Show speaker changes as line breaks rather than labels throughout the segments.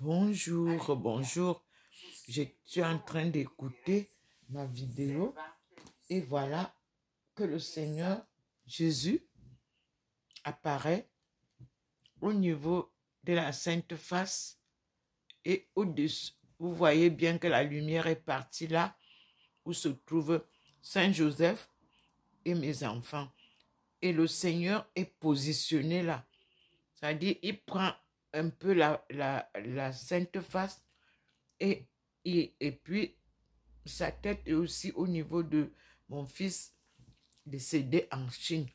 Bonjour, bonjour. Je suis en train d'écouter ma vidéo et voilà que le Seigneur Jésus apparaît au niveau de la Sainte Face et au-dessus. Vous voyez bien que la lumière est partie là où se trouve Saint Joseph et mes enfants. Et le Seigneur est positionné là. C'est-à-dire, il prend un peu la Sainte Face et puis sa tête est aussi au niveau de mon fils décédé en Chine.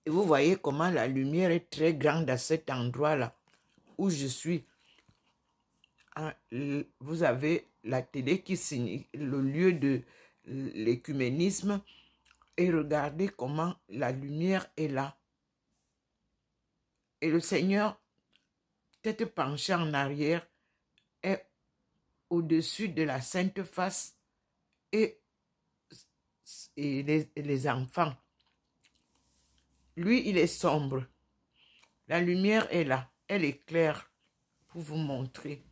Et vous voyez comment la lumière est très grande à cet endroit-là où je suis. Vous avez la télé qui signifie le lieu de l'écuménisme et regardez comment la lumière est là. Et le Seigneur, tête penchée en arrière, est au-dessus de la Sainte Face et les enfants. Lui, il est sombre. La lumière est là. Elle est claire pour vous montrer.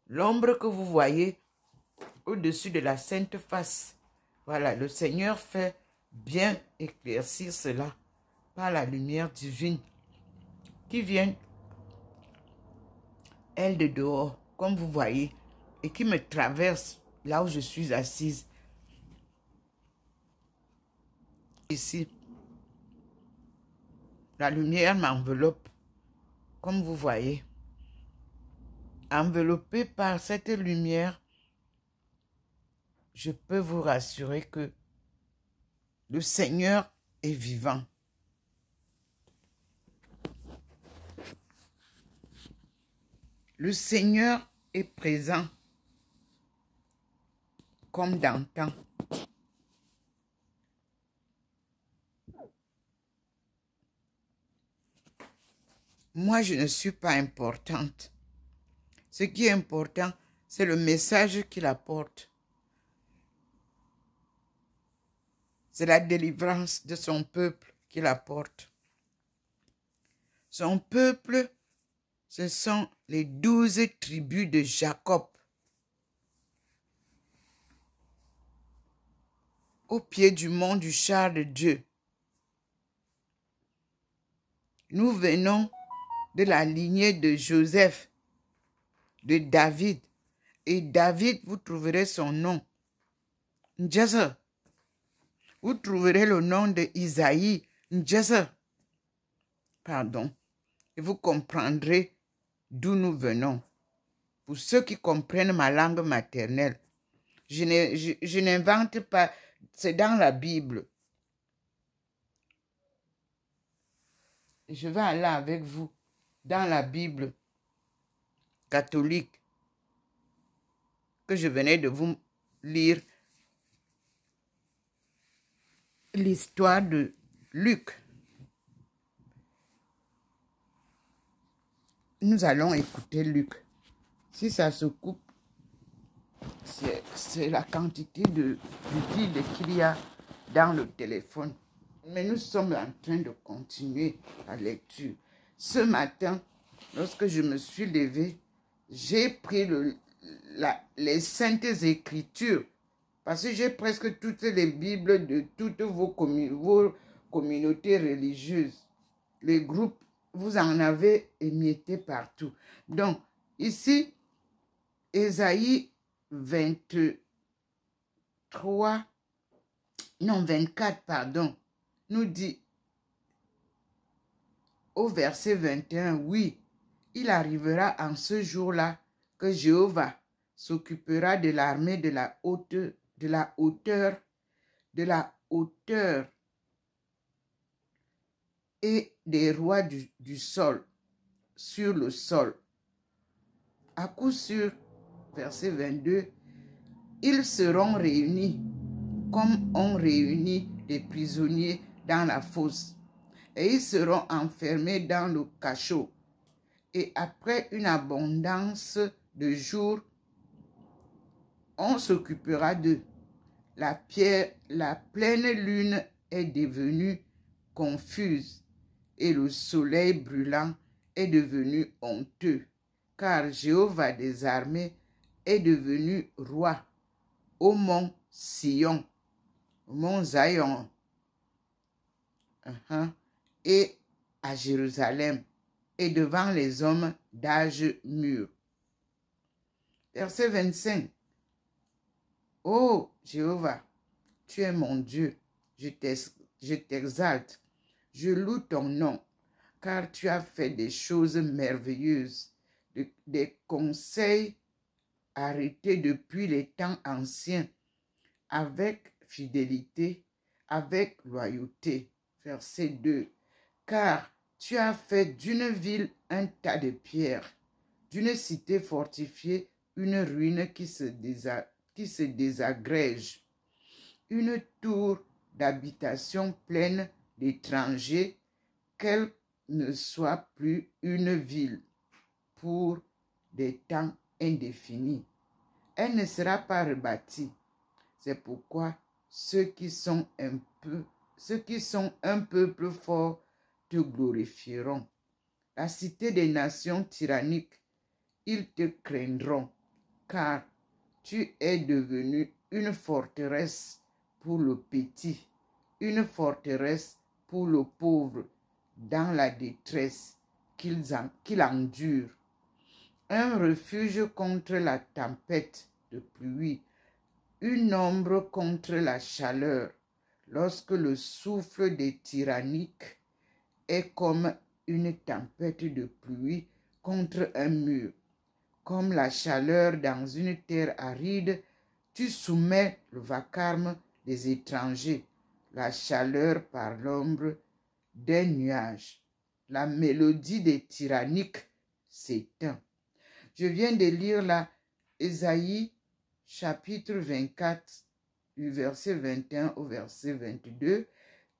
L'ombre que vous voyez au-dessus de la Sainte Face. Voilà, le Seigneur fait bien éclaircir cela par la lumière divine qui vient, elle, de dehors, comme vous voyez, et qui me traverse là où je suis assise. Ici, la lumière m'enveloppe, comme vous voyez. Enveloppé par cette lumière, je peux vous rassurer que le Seigneur est vivant. Le Seigneur est présent comme d'antan. Moi, je ne suis pas importante. Ce qui est important, c'est le message qu'il apporte. C'est la délivrance de son peuple qu'il apporte. Son peuple, ce sont les 12 tribus de Jacob. Au pied du mont du char de Dieu. Nous venons de la lignée de Joseph, de David. Et David, vous trouverez son nom. Njese. Vous trouverez le nom de Isaïe. Njese. Pardon. Et vous comprendrez d'où nous venons. Pour ceux qui comprennent ma langue maternelle, je n'invente pas, c'est dans la Bible. Je vais aller avec vous dans la Bible catholique que je venais de vous lire l'histoire de Luc. Nous allons écouter Luc. Si ça se coupe, c'est la quantité de vide qu'il y a dans le téléphone. Mais nous sommes en train de continuer la lecture. Ce matin, lorsque je me suis levée, j'ai pris les Saintes Écritures. Parce que j'ai presque toutes les Bibles de toutes vos communautés religieuses. Les groupes, vous en avez émietté partout. Donc, ici, Ésaïe 24, pardon, nous dit au verset 21, oui, il arrivera en ce jour-là que Jéhovah s'occupera de l'armée de la hauteur et des rois du sol, sur le sol. À coup sûr, verset 22, ils seront réunis comme on réunit des prisonniers dans la fosse, et ils seront enfermés dans le cachot. Et après une abondance de jours, on s'occupera d'eux. La pleine lune est devenue confuse et le soleil brûlant est devenu honteux. car Jéhovah des armées est devenu roi au mont Sion, au mont Zion, et à Jérusalem, et devant les hommes d'âge mûr. Verset 25. Ô Jéhovah, tu es mon Dieu, je t'exalte, je loue ton nom, car tu as fait des choses merveilleuses, des conseils arrêtés depuis les temps anciens, avec fidélité, avec loyauté. Verset 2. Car tu as fait d'une ville un tas de pierres, d'une cité fortifiée une ruine qui se désagrège, une tour d'habitation pleine d'étrangers, qu'elle ne soit plus une ville pour des temps indéfinis. Elle ne sera pas rebâtie. C'est pourquoi ceux qui sont un peuple fort te glorifieront. La cité des nations tyranniques, ils te craindront, car tu es devenu une forteresse pour le petit, une forteresse pour le pauvre, dans la détresse qu'il endure. Un refuge contre la tempête de pluie, une ombre contre la chaleur, lorsque le souffle des tyranniques est comme une tempête de pluie contre un mur. Comme la chaleur dans une terre aride, tu soumets le vacarme des étrangers, la chaleur par l'ombre des nuages. La mélodie des tyranniques s'éteint. Je viens de lire là Ésaïe chapitre 24, du verset 21 au verset 22,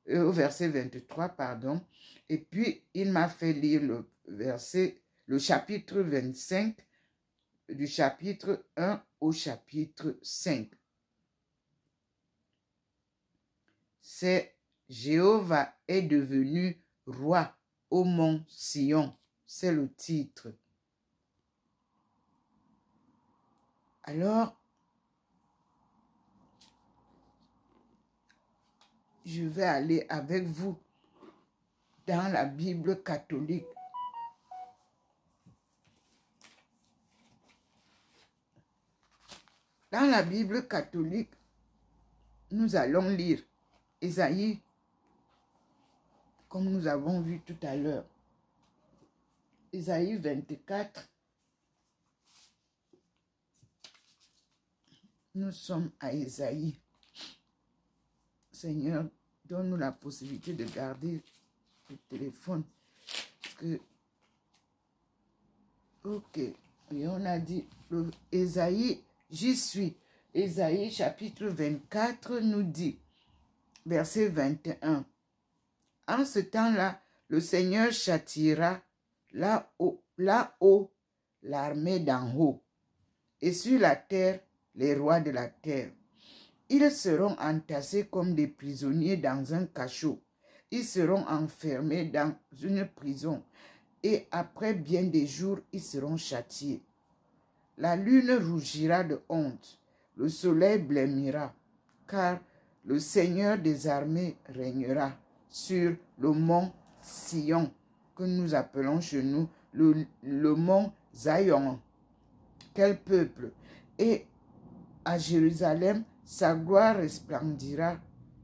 au verset 23, pardon. Et puis, il m'a fait lire le chapitre 25, du chapitre 1 au chapitre 5. C'est Jéhovah est devenu roi au mont Sion. C'est le titre. Alors, je vais aller avec vous dans la Bible catholique. Dans la Bible catholique, nous allons lire Ésaïe, comme nous avons vu tout à l'heure. Ésaïe 24. Nous sommes à Ésaïe. Seigneur, donne-nous la possibilité de garder le téléphone. Parce que, ok, et on a dit, Ésaïe, j'y suis. Ésaïe chapitre 24 nous dit, verset 21. En ce temps-là, le Seigneur châtiera là-haut l'armée d'en haut, et sur la terre, les rois de la terre. Ils seront entassés comme des prisonniers dans un cachot. Ils seront enfermés dans une prison, et après bien des jours, ils seront châtiés. La lune rougira de honte, le soleil blêmira, car le Seigneur des armées régnera sur le mont Sion, que nous appelons chez nous le mont Zion. Quel peuple! Et à Jérusalem, sa gloire resplendira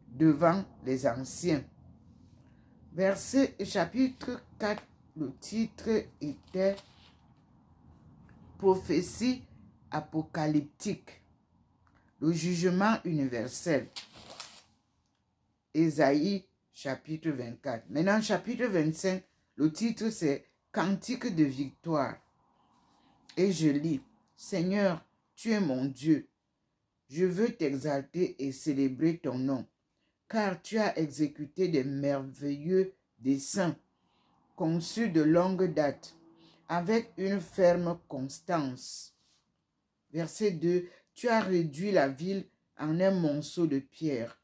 devant les anciens. Verset chapitre 4, le titre était Prophétie apocalyptique, le jugement universel. Ésaïe chapitre 24. Maintenant, chapitre 25, le titre c'est Cantique de victoire. Et je lis, Seigneur, tu es mon Dieu. Je veux t'exalter et célébrer ton nom, car tu as exécuté des merveilleux desseins, conçus de longue date, avec une ferme constance. Verset 2. Tu as réduit la ville en un monceau de pierre,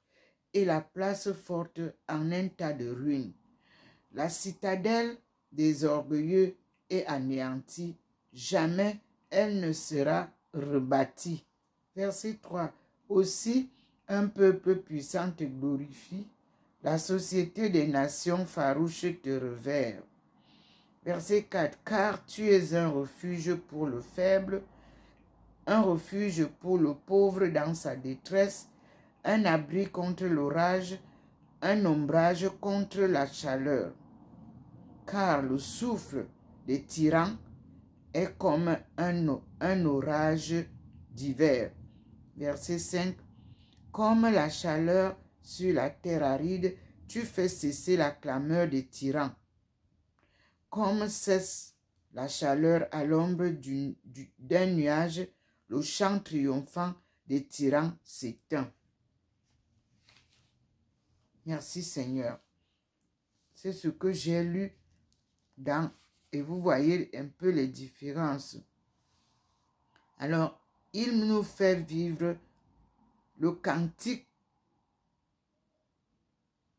et la place forte en un tas de ruines. La citadelle des orgueilleux est anéantie, jamais elle ne sera rebâtie. Verset 3. Aussi, un peuple puissant te glorifie, la société des nations farouches te revers. Verset 4. Car tu es un refuge pour le faible, un refuge pour le pauvre dans sa détresse, un abri contre l'orage, un ombrage contre la chaleur. Car le souffle des tyrans est comme un orage d'hiver. Verset 5. Comme la chaleur sur la terre aride, tu fais cesser la clameur des tyrans. Comme cesse la chaleur à l'ombre d'un nuage, le chant triomphant des tyrans s'éteint. Merci Seigneur. C'est ce que j'ai lu et vous voyez un peu les différences. Alors, il nous fait vivre le cantique,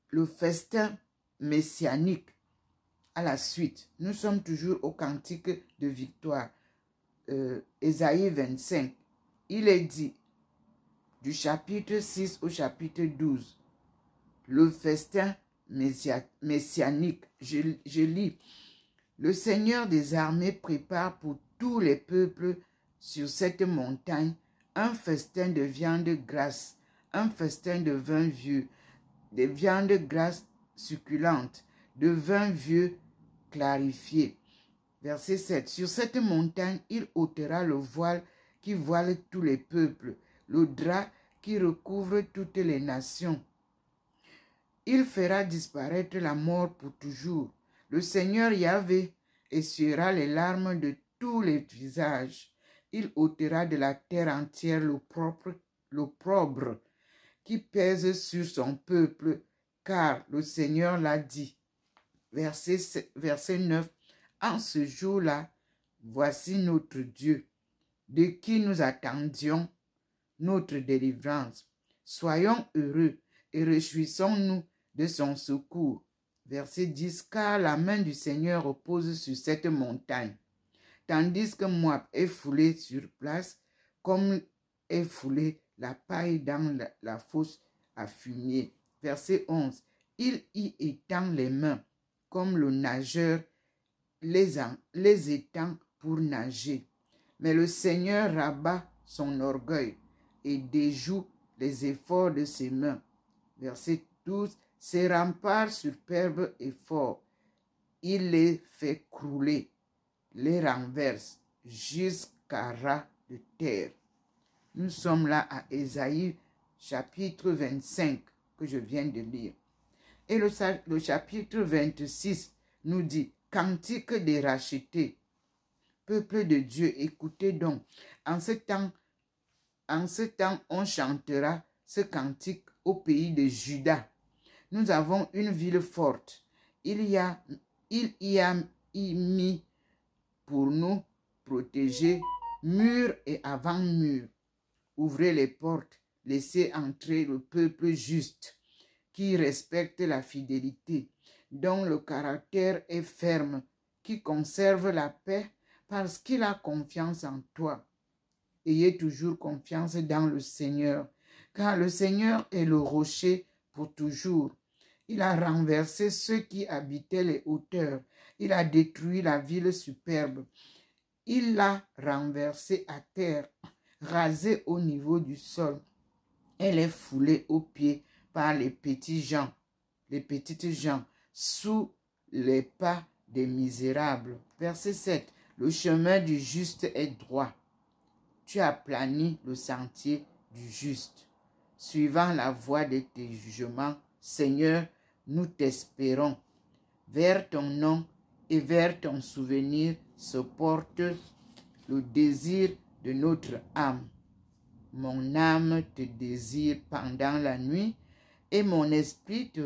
le festin messianique. À la suite, nous sommes toujours au cantique de victoire. Ésaïe 25, il est dit, du chapitre 6 au chapitre 12, le festin messianique. Je lis, le Seigneur des armées prépare pour tous les peuples sur cette montagne un festin de viande grasse, un festin de vin vieux, de viande grasse succulente, de vin vieux clarifié. Verset 7. Sur cette montagne, il ôtera le voile qui voile tous les peuples, le drap qui recouvre toutes les nations. Il fera disparaître la mort pour toujours. Le Seigneur Yahvé essuiera les larmes de tous les visages. Il ôtera de la terre entière l'opprobre qui pèse sur son peuple, car le Seigneur l'a dit. Verset 9. En ce jour-là, voici notre Dieu, de qui nous attendions notre délivrance. Soyons heureux et réjouissons-nous de son secours. Verset 10. Car la main du Seigneur repose sur cette montagne, tandis que Moab est foulé sur place, comme est foulée la paille dans la fosse à fumier. Verset 11. Il y étend les mains, comme le nageur les étend pour nager. Mais le Seigneur rabat son orgueil et déjoue les efforts de ses mains. Verset 12. Ses remparts superbes et forts, il les fait crouler, les renverse jusqu'à ras de terre. Nous sommes là à Ésaïe chapitre 25 que je viens de lire. Et le chapitre 26 nous dit, cantique des rachetés. Peuple de Dieu, écoutez donc. En ce temps, on chantera ce cantique au pays de Juda. Nous avons une ville forte. Il y a mis pour nous protéger mur et avant-mur. Ouvrez les portes, laissez entrer le peuple juste, qui respecte la fidélité, dont le caractère est ferme, qui conserve la paix parce qu'il a confiance en toi. Ayez toujours confiance dans le Seigneur, car le Seigneur est le rocher pour toujours. Il a renversé ceux qui habitaient les hauteurs. Il a détruit la ville superbe. Il l'a renversée à terre, rasée au niveau du sol. Elle est foulée aux pieds par les petites gens, sous les pas des misérables. Verset 7. Le chemin du juste est droit. Tu aplanis le sentier du juste. Suivant la voie de tes jugements, Seigneur, nous t'espérons. Vers ton nom et vers ton souvenir se porte le désir de notre âme. Mon âme te désire pendant la nuit et mon esprit te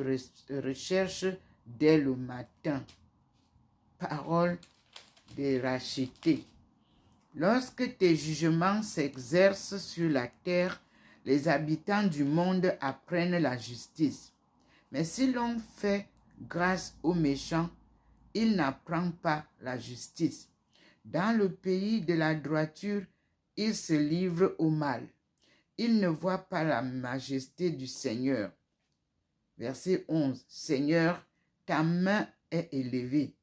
recherche dès le matin. Parole des rachetés. Lorsque tes jugements s'exercent sur la terre, les habitants du monde apprennent la justice. Mais si l'on fait grâce aux méchants, il n'apprend pas la justice. Dans le pays de la droiture, ils se livrent au mal. Ils ne voient pas la majesté du Seigneur. Verset 11. Seigneur, ta main est levée,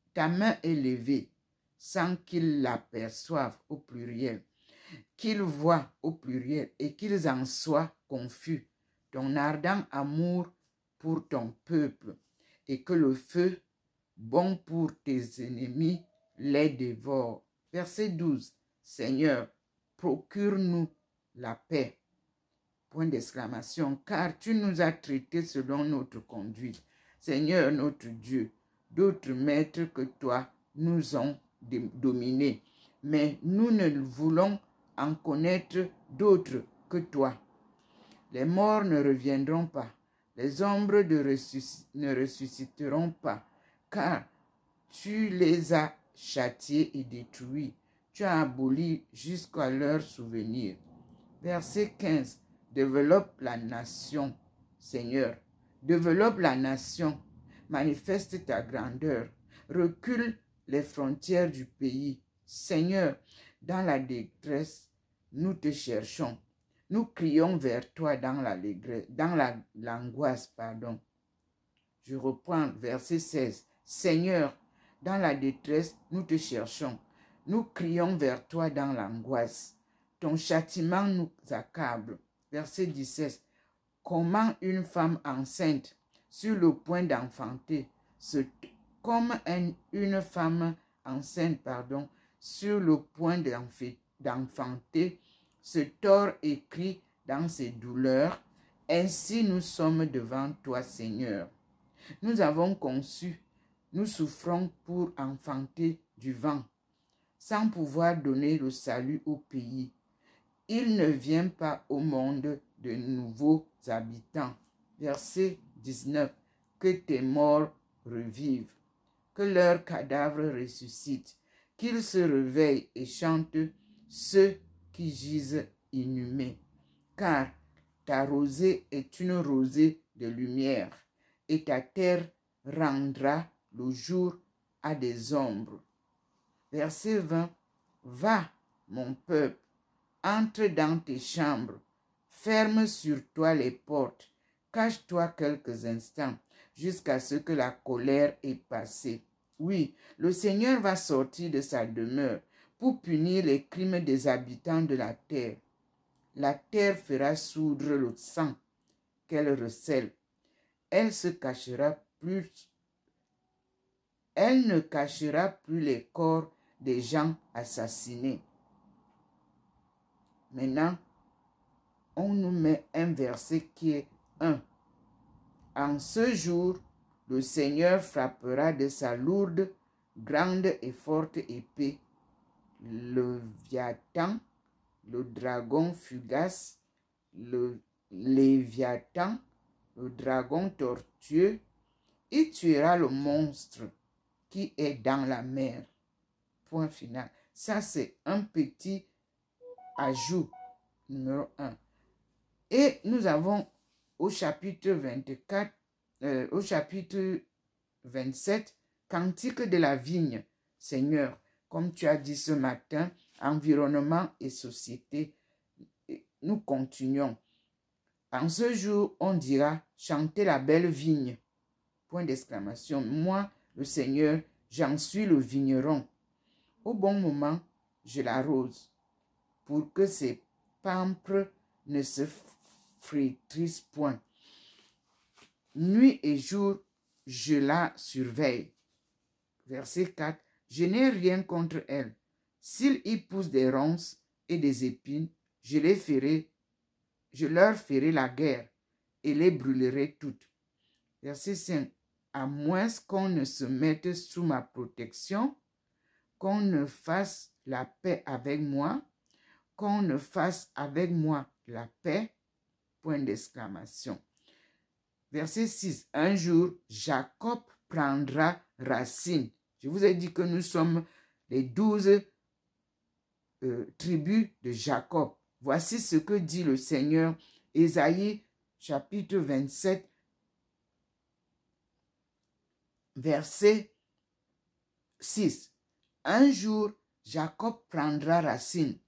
sans qu'ils l'aperçoivent au pluriel, qu'ils voient au pluriel et qu'ils en soient confus. Ton ardent amour pour ton peuple, et que le feu, bon pour tes ennemis, les dévore. Verset 12. Seigneur, procure-nous la paix. Point d'exclamation, car tu nous as traités selon notre conduite. Seigneur notre Dieu, d'autres maîtres que toi nous ont dominés, mais nous ne voulons en connaître d'autres que toi. Les morts ne reviendront pas, les ombres ne ressusciteront pas, car tu les as châtiés et détruits. Tu as aboli jusqu'à leur souvenir. Verset 15. Développe la nation, Seigneur. Développe la nation. Manifeste ta grandeur. Recule les frontières du pays. Seigneur, dans la détresse, nous te cherchons. Nous crions vers toi dans l'angoisse. Je reprends verset 16. Seigneur, dans la détresse, nous te cherchons. Nous crions vers toi dans l'angoisse. Ton châtiment nous accable. Verset 17. Comment une femme enceinte sur le point d'enfanter, une femme enceinte, sur le point d'enfanter, se tord et crie dans ses douleurs. Ainsi nous sommes devant toi, Seigneur. Nous avons conçu, nous souffrons pour enfanter du vent, sans pouvoir donner le salut au pays. Il ne vient pas au monde de nouveaux habitants. Verset 19. Que tes morts revivent, que leurs cadavres ressuscitent, qu'ils se réveillent et chantent ceux qui gisent inhumés. Car ta rosée est une rosée de lumière, et ta terre rendra le jour à des ombres. Verset 20. Va, mon peuple, entre dans tes chambres, ferme sur toi les portes, cache-toi quelques instants, jusqu'à ce que la colère ait passé. Oui, le Seigneur va sortir de sa demeure pour punir les crimes des habitants de la terre. La terre fera soudre le sang qu'elle recèle. Elle ne cachera plus les corps des gens assassinés. Maintenant, on nous met un verset qui est 1. En ce jour, le Seigneur frappera de sa lourde, grande et forte épée le Léviathan, le dragon fugace, le Léviathan, le dragon tortueux. Il tuera le monstre qui est dans la mer. Point final. Ça, c'est un petit ajout numéro 1. Et nous avons au chapitre 24, au chapitre 27, Cantique de la vigne. Seigneur, comme tu as dit ce matin, environnement et société, nous continuons. En ce jour, on dira, chantez la belle vigne. Point d'exclamation. Moi, le Seigneur, j'en suis le vigneron. Au bon moment, je l'arrose, pour que ses pampres ne se flétrissent point. Nuit et jour, je la surveille. Verset 4. Je n'ai rien contre elle. S'il y pousse des ronces et des épines, je leur ferai la guerre et les brûlerai toutes. Verset 5. À moins qu'on ne se mette sous ma protection, qu'on ne fasse la paix avec moi, qu'on ne fasse avec moi la paix, point d'exclamation. Verset 6. Un jour, Jacob prendra racine. Je vous ai dit que nous sommes les 12 tribus de Jacob. Voici ce que dit le Seigneur. Ésaïe, chapitre 27, verset 6. Un jour,
Jacob prendra racine.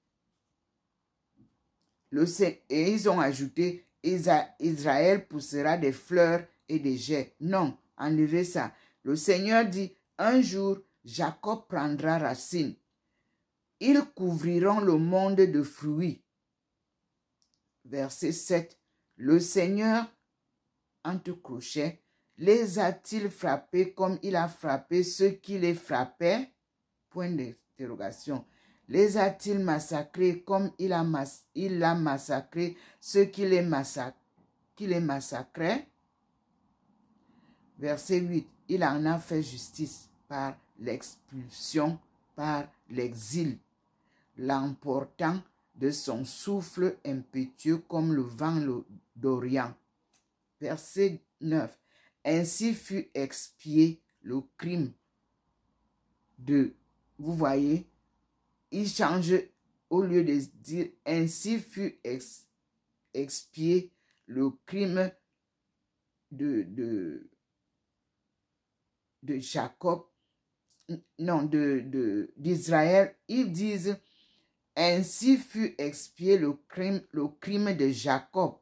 Et ils ont ajouté, Israël poussera des fleurs et des jets. Non, enlevez ça. Le Seigneur dit, un jour, Jacob prendra racine. Ils couvriront le monde de fruits. Verset 7. Le Seigneur, entre crochets, les a-t-il frappés comme il a frappé ceux qui les frappaient? Point d'interrogation. Les a-t-il massacrés comme il a massacré ceux qui les massacraient? Verset 8. Il en a fait justice par l'expulsion, par l'exil, l'emportant de son souffle impétueux comme le vent d'Orient. Verset 9. Ainsi fut expié le crime de... Vous voyez, il change au lieu de dire ainsi fut expié le crime de Jacob, non, d'Israël. Ils disent ainsi fut expié le crime de Jacob,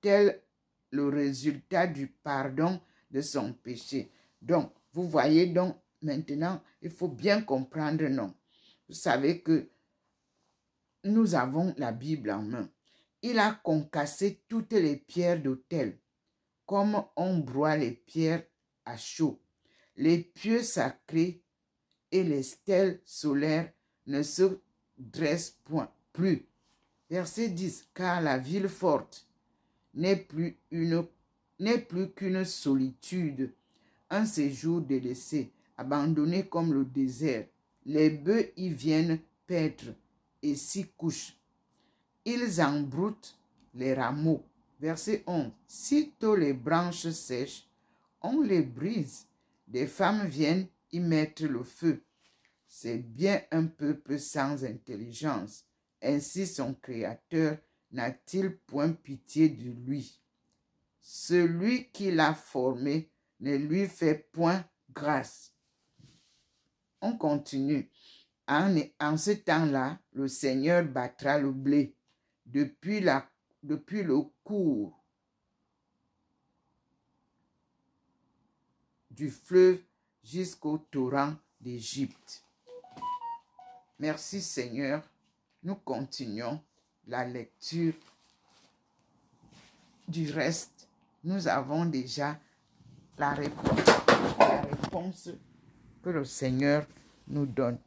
tel le résultat du pardon de son péché. Donc, vous voyez, donc, maintenant, il faut bien comprendre, non. Vous savez que nous avons la Bible en main. Il a concassé toutes les pierres d'autel, comme on broie les pierres à chaud. Les pieux sacrés et les stèles solaires ne se dressent plus. Verset 10. Car la ville forte n'est plus qu'une solitude, un séjour délaissé, abandonné comme le désert. Les bœufs y viennent paître et s'y couchent. Ils embroutent les rameaux. Verset 11. Sitôt les branches sèches, on les brise. Des femmes viennent y mettre le feu. C'est bien un peuple sans intelligence. Ainsi son Créateur n'a-t-il point pitié de lui? Celui qui l'a formé ne lui fait point grâce. On continue. En ce temps-là, le Seigneur battra le blé depuis le cours du fleuve jusqu'au torrent d'Égypte. Merci Seigneur. Nous continuons la lecture du reste. Nous avons déjà la réponse que le Seigneur nous donne.